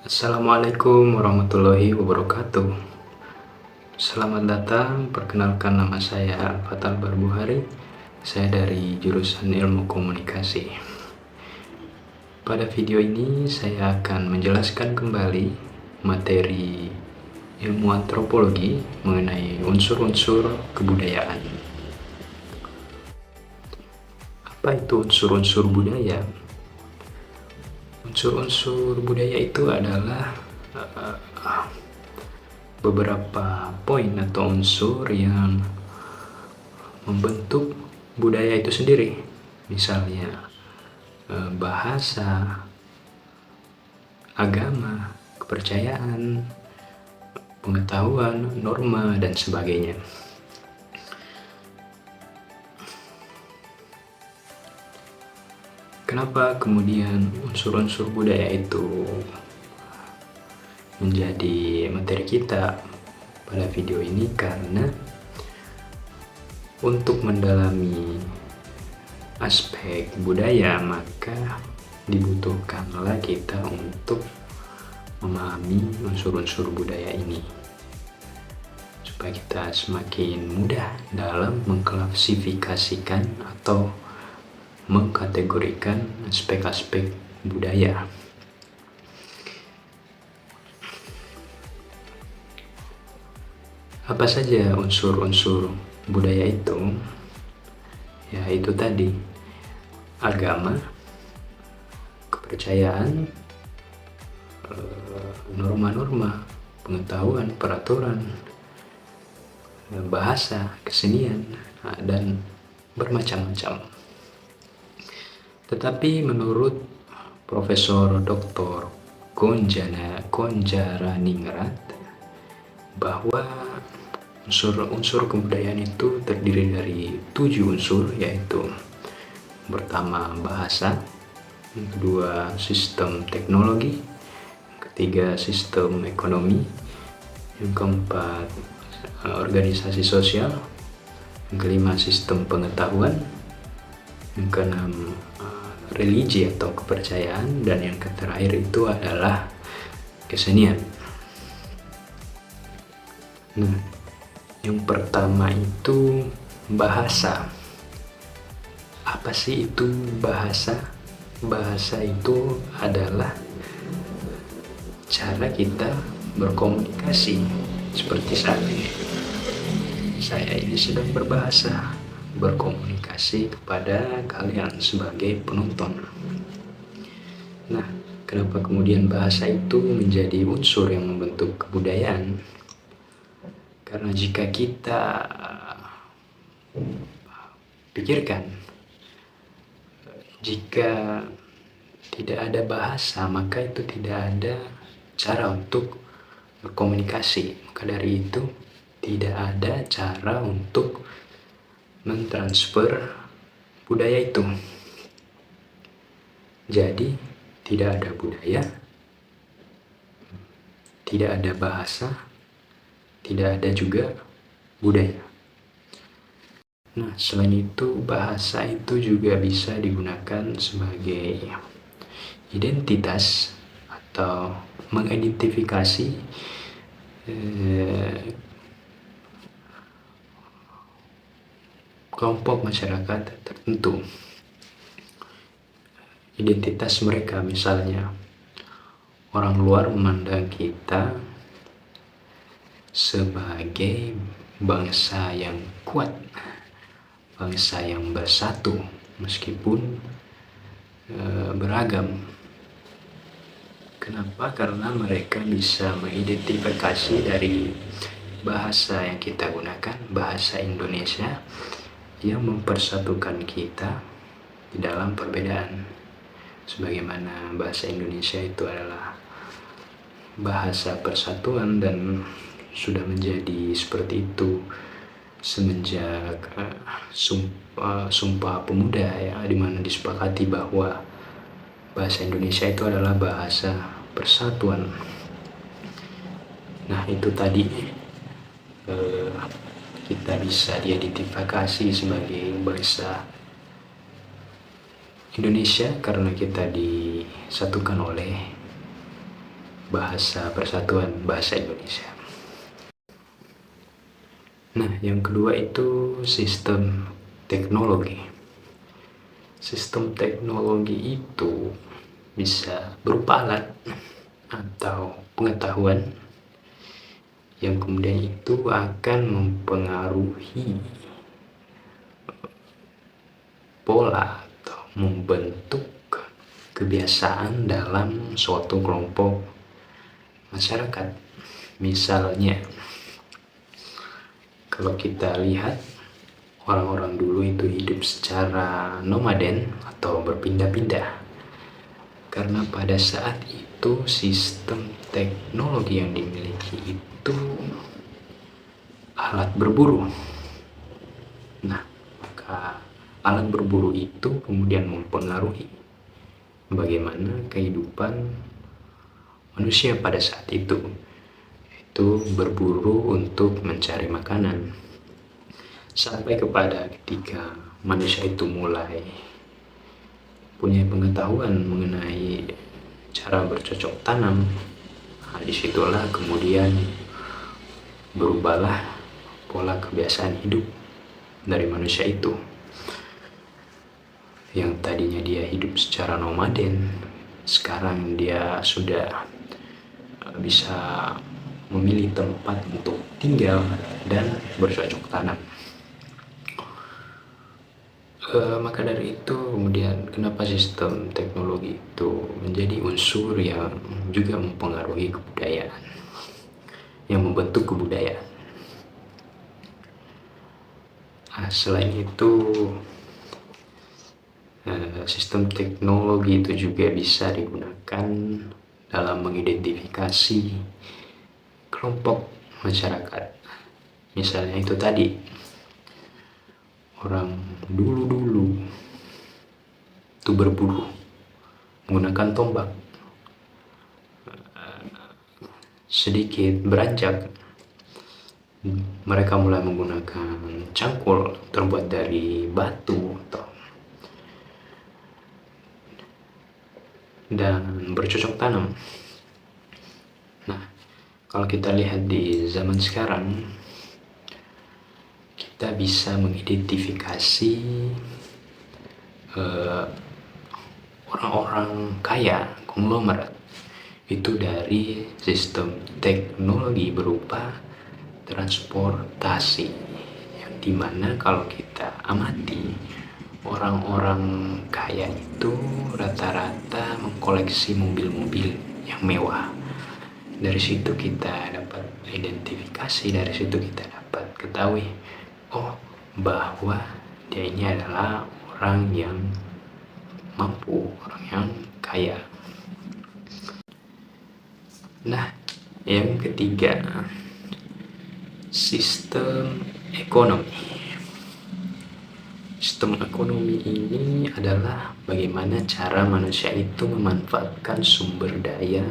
Assalamualaikum warahmatullahi wabarakatuh. Selamat datang, perkenalkan nama saya Fatal Barbuhari. Saya dari jurusan Ilmu Komunikasi. Pada video ini saya akan menjelaskan kembali materi ilmu antropologi mengenai unsur-unsur kebudayaan. Apa itu unsur-unsur budaya? Unsur-unsur budaya itu adalah beberapa poin atau unsur yang membentuk budaya itu sendiri. Misalnya bahasa, agama, kepercayaan, pengetahuan, norma, dan sebagainya. Kenapa kemudian unsur-unsur budaya itu menjadi materi kita pada video ini? Karena untuk mendalami aspek budaya maka dibutuhkanlah kita untuk memahami unsur-unsur budaya ini supaya kita semakin mudah dalam mengklasifikasikan atau mengkategorikan aspek-aspek budaya. Apa saja unsur-unsur budaya itu? Ya, itu tadi: agama, kepercayaan, norma-norma, pengetahuan, peraturan, bahasa, kesenian, dan bermacam-macam. Tetapi menurut Profesor Dr. Konjaraningrat bahwa unsur kebudayaan itu terdiri dari 7 unsur, yaitu pertama bahasa, yang kedua sistem teknologi, yang ketiga sistem ekonomi, yang keempat organisasi sosial, yang kelima sistem pengetahuan, yang keenam religi atau kepercayaan, dan yang terakhir itu adalah kesenian. Nah, yang pertama itu bahasa. Apa sih itu bahasa? Bahasa itu adalah cara kita berkomunikasi. Seperti saat ini, saya ini sedang berbahasa, berkomunikasi kepada kalian sebagai penonton. Nah, kenapa kemudian bahasa itu menjadi unsur yang membentuk kebudayaan? Karena jika kita pikirkan, jika tidak ada bahasa, maka itu tidak ada cara untuk berkomunikasi. Maka dari itu, tidak ada cara untuk mentransfer budaya itu. Jadi, tidak ada budaya, tidak ada bahasa, tidak ada juga budaya. Nah, selain itu, bahasa itu juga bisa digunakan sebagai identitas atau mengidentifikasi kelompok masyarakat tertentu. Identitas mereka, misalnya orang luar memandang kita sebagai bangsa yang kuat, bangsa yang bersatu meskipun beragam. Kenapa? Karena mereka bisa mengidentifikasi dari bahasa yang kita gunakan, bahasa Indonesia, yang mempersatukan kita di dalam perbedaan. Sebagaimana bahasa Indonesia itu adalah bahasa persatuan dan sudah menjadi seperti itu semenjak Sumpah Pemuda, ya, di mana disepakati bahwa bahasa Indonesia itu adalah bahasa persatuan. Nah, itu tadi kita bisa diidentifikasi sebagai bangsa Indonesia karena kita disatukan oleh Bahasa Persatuan Bahasa Indonesia. Nah, yang kedua itu sistem teknologi. Sistem teknologi itu bisa berupa alat atau pengetahuan yang kemudian itu akan mempengaruhi pola atau membentuk kebiasaan dalam suatu kelompok masyarakat. Misalnya, kalau kita lihat orang-orang dulu itu hidup secara nomaden atau berpindah-pindah, karena pada saat itu sistem teknologi yang dimiliki itu alat berburu. Nah, maka alat berburu itu kemudian mempengaruhi bagaimana kehidupan manusia pada saat itu berburu untuk mencari makanan, sampai kepada ketika manusia itu mulai punya pengetahuan mengenai cara bercocok tanam. Nah, disitulah kemudian berubahlah pola kebiasaan hidup dari manusia itu, yang tadinya dia hidup secara nomaden, sekarang dia sudah bisa memilih tempat untuk tinggal dan bercocok tanam. Maka dari itu kemudian kenapa sistem teknologi itu menjadi unsur yang juga mempengaruhi kebudayaan, yang membentuk kebudayaan. Nah, selain itu sistem teknologi itu juga bisa digunakan dalam mengidentifikasi kelompok masyarakat. Misalnya itu tadi, orang dulu itu berburu menggunakan tombak. Sedikit beranjak, mereka mulai menggunakan cangkul terbuat dari batu dan bercocok tanam. Nah, kalau kita lihat di zaman sekarang, kita bisa mengidentifikasi orang-orang kaya, konglomerat, itu dari sistem teknologi berupa transportasi, yang dimana kalau kita amati, orang-orang kaya itu rata-rata mengkoleksi mobil-mobil yang mewah. Dari situ kita dapat identifikasi, dari situ kita dapat ketahui, bahwa dia ini adalah orang yang mampu, orang yang kaya. Nah, yang ketiga, sistem ekonomi. Sistem ekonomi ini adalah bagaimana cara manusia itu memanfaatkan sumber daya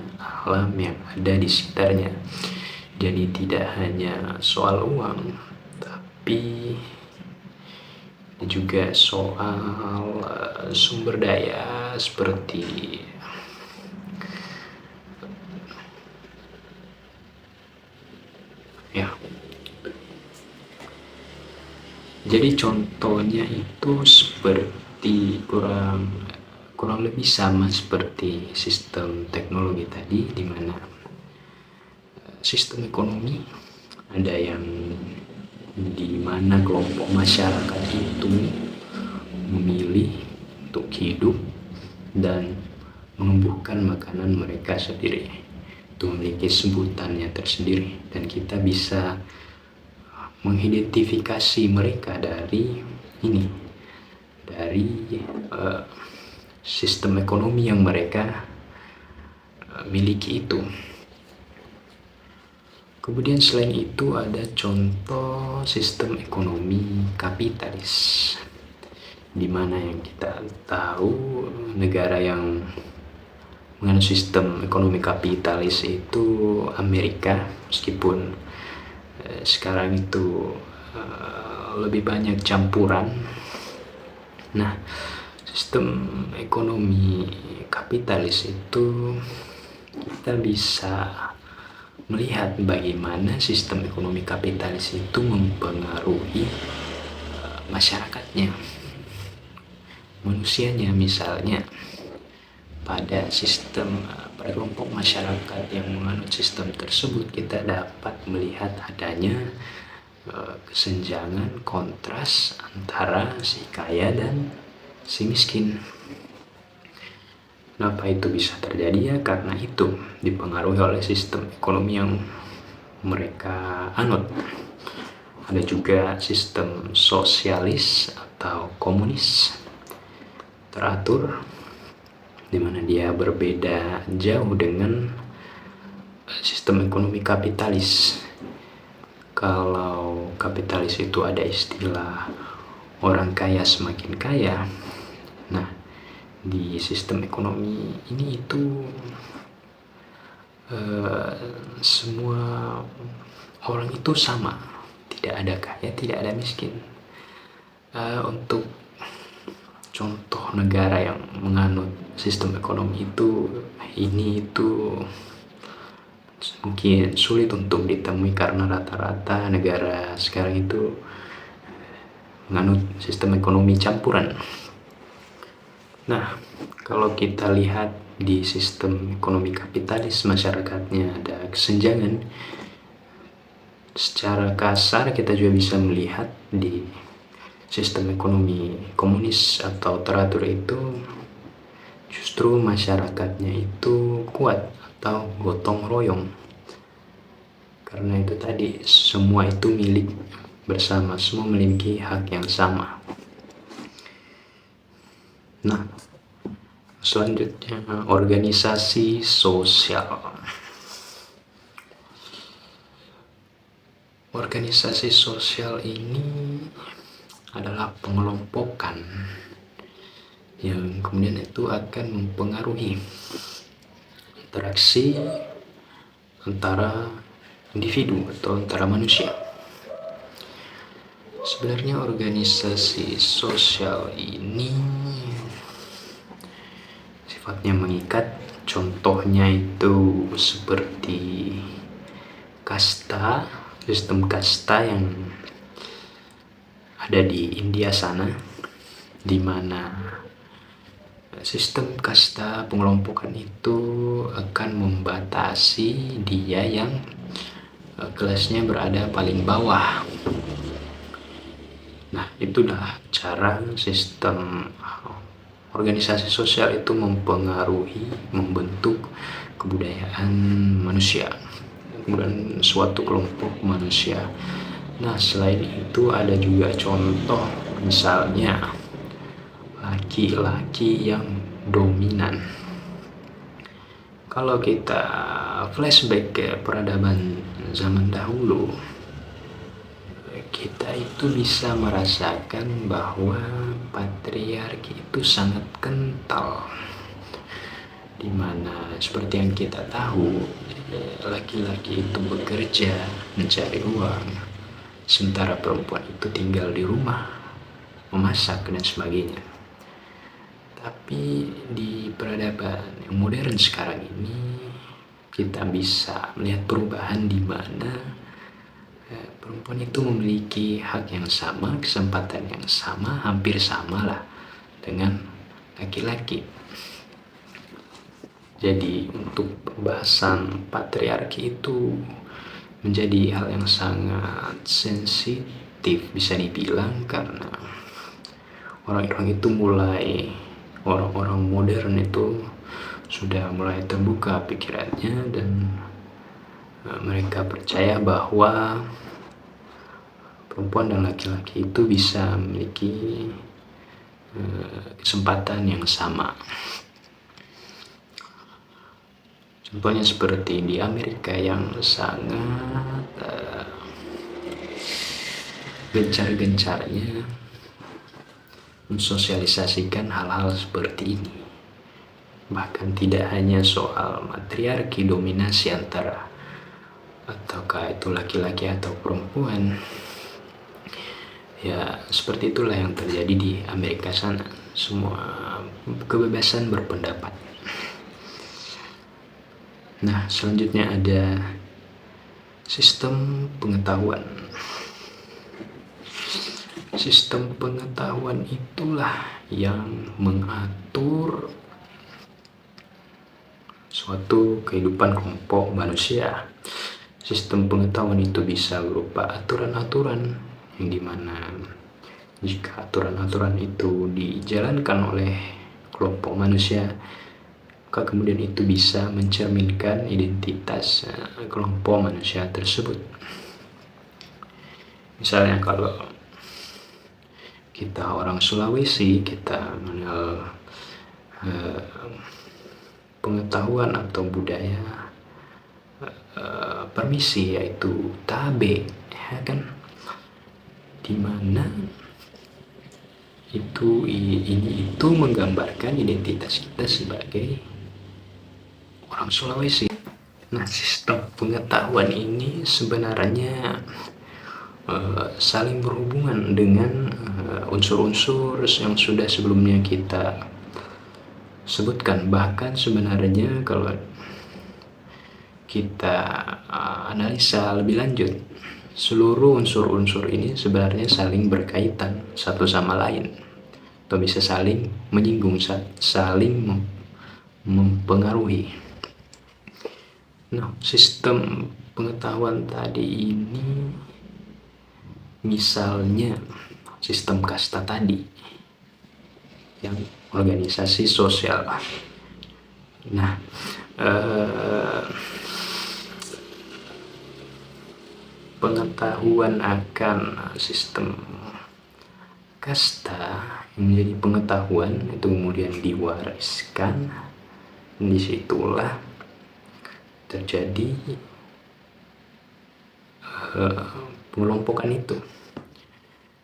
alam yang ada di sekitarnya. Jadi tidak hanya soal uang, tapi juga soal sumber daya seperti jadi contohnya itu seperti kurang lebih sama seperti sistem teknologi tadi, di mana sistem ekonomi ada yang di mana kelompok masyarakat itu memilih untuk hidup dan menumbuhkan makanan mereka sendiri. Itu memiliki sebutannya tersendiri, dan kita bisa mengidentifikasi mereka dari sistem ekonomi yang mereka miliki itu. Kemudian selain itu ada contoh sistem ekonomi kapitalis, di mana yang kita tahu negara yang menganut sistem ekonomi kapitalis itu Amerika, meskipun sekarang itu lebih banyak campuran. Nah, sistem ekonomi kapitalis itu kita bisa melihat bagaimana sistem ekonomi kapitalis itu mempengaruhi masyarakatnya, manusianya. Misalnya pada kelompok masyarakat yang menganut sistem tersebut, kita dapat melihat adanya kesenjangan, kontras antara si kaya dan si miskin. Kenapa itu bisa terjadi? Ya karena itu dipengaruhi oleh sistem ekonomi yang mereka anut. Ada juga sistem sosialis atau komunis teratur, di mana dia berbeda jauh dengan sistem ekonomi kapitalis. Kalau kapitalis itu ada istilah orang kaya semakin kaya. Nah, di sistem ekonomi ini itu semua orang itu sama, tidak ada kaya, tidak ada miskin. Untuk contoh negara yang menganut sistem ekonomi itu mungkin sulit untuk ditemui karena rata-rata negara sekarang itu menganut sistem ekonomi campuran. Nah, kalau kita lihat di sistem ekonomi kapitalis, masyarakatnya ada kesenjangan. Secara kasar kita juga bisa melihat di sistem ekonomi komunis atau teratur itu justru masyarakatnya itu kuat atau gotong royong. Karena itu tadi, semua itu milik bersama, semua memiliki hak yang sama. Nah, selanjutnya organisasi sosial. Organisasi sosial ini adalah pengelompokan yang kemudian itu akan mempengaruhi interaksi antara individu atau antara manusia. Sebenarnya organisasi sosial ini sifatnya mengikat. Contohnya itu seperti kasta, sistem kasta yang ada di India sana, di mana sistem kasta pengelompokan itu akan membatasi dia yang kelasnya berada paling bawah. Nah, itulah cara sistem organisasi sosial itu mempengaruhi, membentuk kebudayaan manusia, kemudian suatu kelompok manusia. Nah, selain itu ada juga contoh, misalnya laki-laki yang dominan. Kalau kita flashback ke peradaban zaman dahulu, kita itu bisa merasakan bahwa patriarki itu sangat kental, di mana seperti yang kita tahu, laki-laki itu bekerja mencari uang, sementara perempuan itu tinggal di rumah memasak dan sebagainya. Tapi di peradaban yang modern sekarang ini, kita bisa melihat perubahan di mana perempuan itu memiliki hak yang sama, kesempatan yang sama, hampir sama lah dengan laki-laki. Jadi untuk pembahasan patriarki itu menjadi hal yang sangat sensitif, bisa dibilang, karena orang-orang modern itu sudah mulai terbuka pikirannya, dan mereka percaya bahwa perempuan dan laki-laki itu bisa memiliki kesempatan yang sama. Contohnya seperti di Amerika yang sangat gencar-gencarnya mensosialisasikan hal-hal seperti ini. Bahkan tidak hanya soal matriarki, dominasi antara ataukah itu laki-laki atau perempuan. Ya, seperti itulah yang terjadi di Amerika sana. Semua kebebasan berpendapat. Nah, selanjutnya ada sistem pengetahuan. Sistem pengetahuan itulah yang mengatur suatu kehidupan kelompok manusia. Sistem pengetahuan itu bisa berupa aturan-aturan yang dimana jika aturan-aturan itu dijalankan oleh kelompok manusia, maka kemudian itu bisa mencerminkan identitas kelompok manusia tersebut. Misalnya kalau kita orang Sulawesi, kita mengenal pengetahuan atau budaya permisi, yaitu tabe, ya kan, dimana itu menggambarkan identitas kita sebagai orang Sulawesi. Nah, sistem pengetahuan ini sebenarnya saling berhubungan dengan unsur-unsur yang sudah sebelumnya kita sebutkan. Bahkan sebenarnya kalau kita analisa lebih lanjut, seluruh unsur-unsur ini sebenarnya saling berkaitan satu sama lain, atau bisa saling menyinggung, saling mempengaruhi. Nah, sistem pengetahuan tadi ini, misalnya sistem kasta tadi, yang organisasi sosial. Nah, pengetahuan akan sistem kasta yang menjadi pengetahuan itu kemudian diwariskan. Disitulah terjadi pengelompokan itu,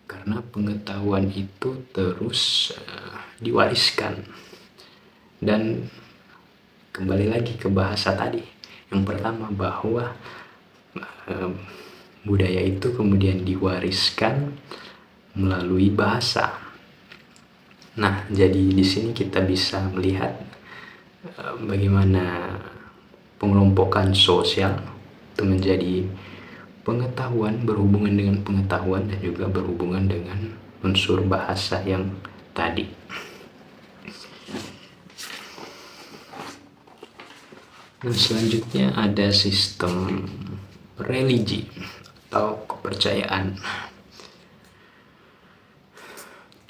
karena pengetahuan itu terus diwariskan. Dan kembali lagi ke bahasa tadi yang pertama, bahwa budaya itu kemudian diwariskan melalui bahasa. Nah, jadi di sini kita bisa melihat bagaimana pengelompokan sosial itu menjadi pengetahuan, berhubungan dengan pengetahuan, dan juga berhubungan dengan unsur bahasa yang tadi. Nah, selanjutnya ada sistem religi atau kepercayaan.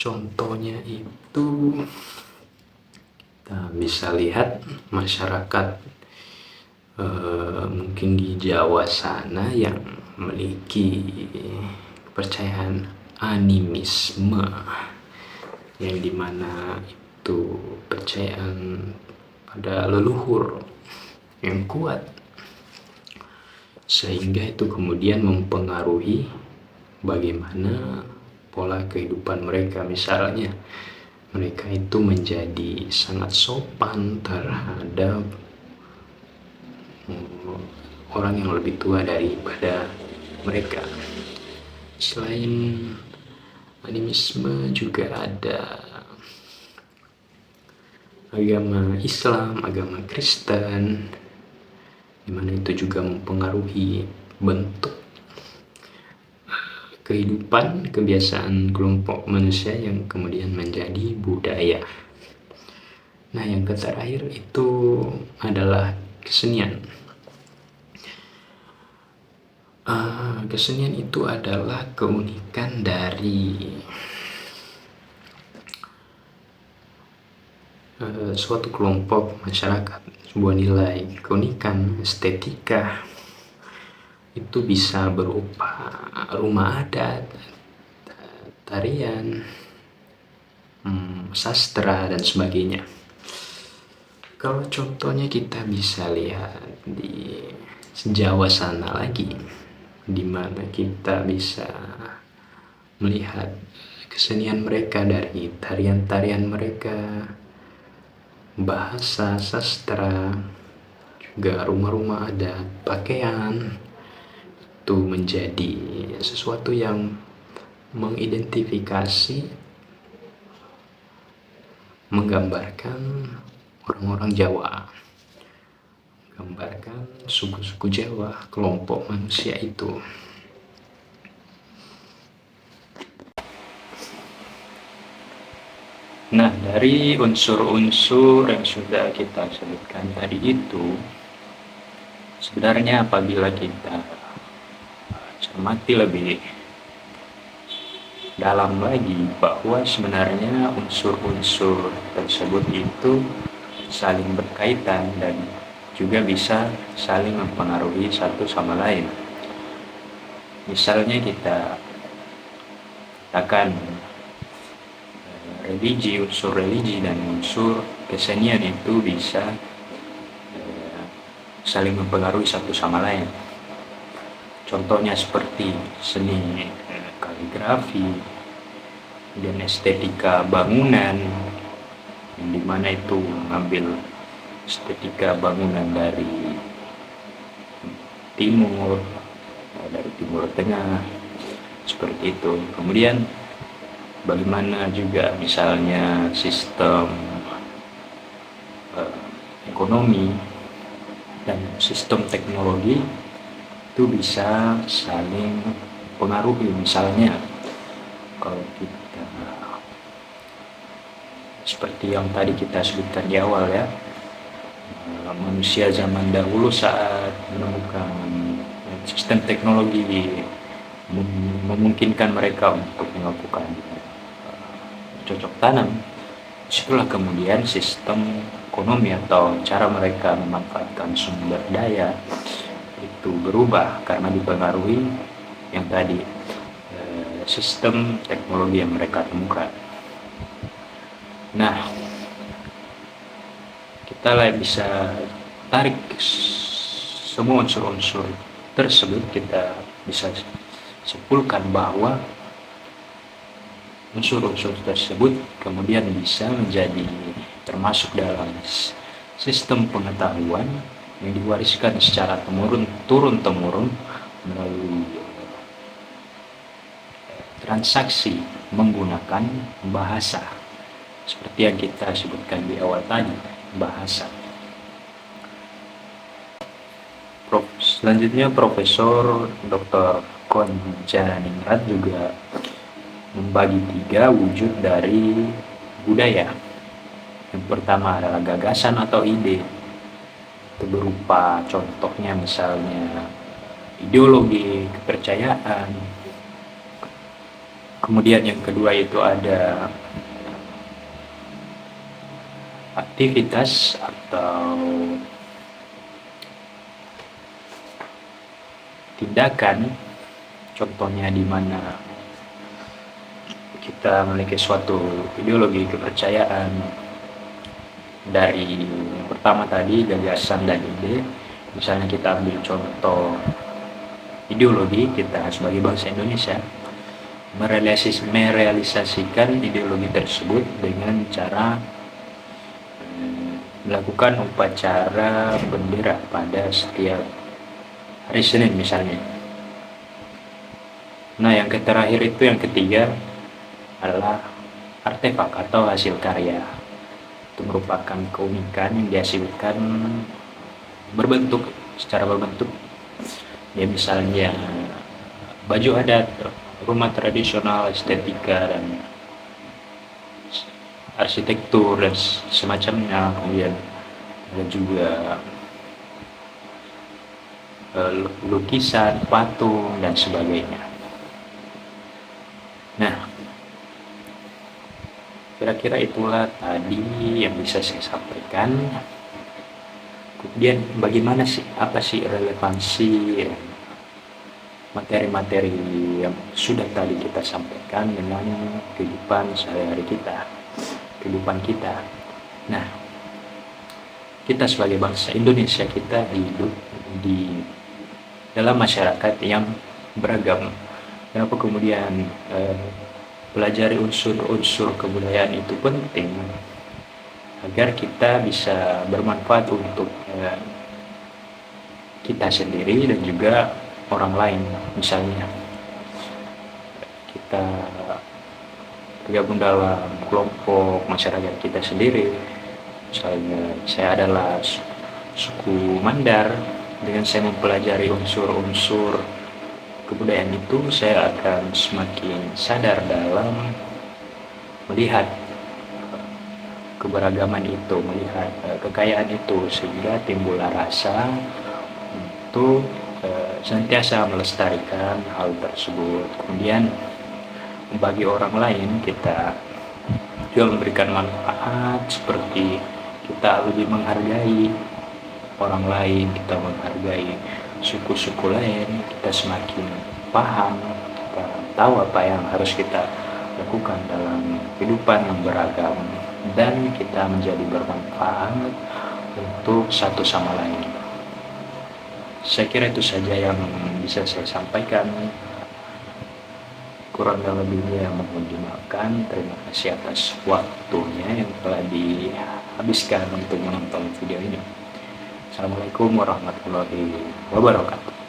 Contohnya itu kita bisa lihat masyarakat mungkin di Jawa sana yang memiliki kepercayaan animisme, yang dimana itu percayaan pada leluhur yang kuat, sehingga itu kemudian mempengaruhi bagaimana pola kehidupan mereka. Misalnya mereka itu menjadi sangat sopan terhadap orang yang lebih tua daripada mereka. Selain animisme juga ada agama Islam, agama Kristen, dimana itu juga mempengaruhi bentuk kehidupan, kebiasaan kelompok manusia yang kemudian menjadi budaya. Nah, yang terakhir itu adalah kesenian. Kesenian itu adalah keunikan dari suatu kelompok masyarakat, sebuah nilai keunikan estetika. Itu bisa berupa rumah adat, tarian, sastra, dan sebagainya. Kalau contohnya kita bisa lihat di Jawa sana lagi, di mana kita bisa melihat kesenian mereka, dari tarian-tarian mereka, bahasa, sastra, juga rumah-rumah adat, pakaian, itu menjadi sesuatu yang mengidentifikasi, menggambarkan orang-orang Jawa, menggambarkan suku-suku Jawa, kelompok manusia itu. Nah, dari unsur-unsur yang sudah kita sebutkan tadi itu, sebenarnya apabila kita cermati lebih dalam lagi bahwa sebenarnya unsur-unsur tersebut itu saling berkaitan dan juga bisa saling mempengaruhi satu sama lain. Misalnya kita katakan unsur religi dan unsur kesenian itu bisa saling mempengaruhi satu sama lain. Contohnya seperti seni kaligrafi dan estetika bangunan, yang dimana itu mengambil estetika bangunan dari timur, dari timur tengah, seperti itu. Kemudian bagaimana juga misalnya sistem ekonomi dan sistem teknologi itu bisa saling pengaruhi. Misalnya kalau kita seperti yang tadi kita sebutkan di awal ya, manusia zaman dahulu saat menemukan sistem teknologi memungkinkan mereka untuk melakukan cocok tanam, disitulah kemudian sistem ekonomi atau cara mereka memanfaatkan sumber daya itu berubah karena dipengaruhi yang tadi sistem teknologi yang mereka temukan. Nah, kita bisa tarik semua unsur-unsur tersebut, kita bisa simpulkan bahwa unsur-unsur tersebut kemudian bisa menjadi termasuk dalam sistem pengetahuan yang diwariskan secara turun-temurun melalui transaksi menggunakan bahasa, seperti yang kita sebutkan di awal tadi, bahasa. Selanjutnya Profesor Dr. Konjaningrat juga membagi 3 wujud dari budaya. Yang pertama adalah gagasan atau ide, itu berupa contohnya misalnya ideologi, kepercayaan. Kemudian yang kedua itu ada aktivitas atau tindakan, contohnya di mana kita memiliki suatu ideologi kepercayaan. Dari yang pertama tadi gagasan dan ide, misalnya kita ambil contoh ideologi, kita sebagai bangsa Indonesia merealisasikan ideologi tersebut dengan cara melakukan upacara bendera pada setiap hari Senin misalnya. Nah, yang terakhir itu yang ketiga adalah artefak atau hasil karya. Itu merupakan keunikan yang dihasilkan secara berbentuk. Ya misalnya baju adat, rumah tradisional, estetika dan arsitektur dan semacamnya. Kemudian ada juga lukisan, patung dan sebagainya. Nah, kira-kira itulah tadi yang bisa saya sampaikan. Kemudian bagaimana sih, apa sih relevansi materi-materi yang sudah tadi kita sampaikan dengan kehidupan sehari-hari kita, kehidupan kita. Nah, kita sebagai bangsa Indonesia, kita hidup di dalam masyarakat yang beragam. Kenapa kemudian pelajari unsur-unsur kebudayaan itu penting? Agar kita bisa bermanfaat untuk kita sendiri dan juga orang lain. Misalnya kita tergabung dalam kelompok masyarakat kita sendiri. Misalnya saya adalah suku Mandar. Dengan saya mempelajari unsur-unsur kebudayaan itu, saya akan semakin sadar dalam melihat keberagaman itu, melihat kekayaan itu, sehingga timbullah rasa untuk senantiasa melestarikan hal tersebut. Kemudian bagi orang lain kita juga memberikan manfaat, seperti kita lebih menghargai orang lain, kita menghargai suku-suku lain, kita semakin paham, kita tahu apa yang harus kita lakukan dalam kehidupan yang beragam, dan kita menjadi bermanfaat untuk satu sama lain. Saya kira itu saja yang bisa saya sampaikan. Kurang dan lebihnya mohon dimaafkan. Terima kasih atas waktunya yang telah dihabiskan untuk menonton video ini. Assalamualaikum warahmatullahi wabarakatuh.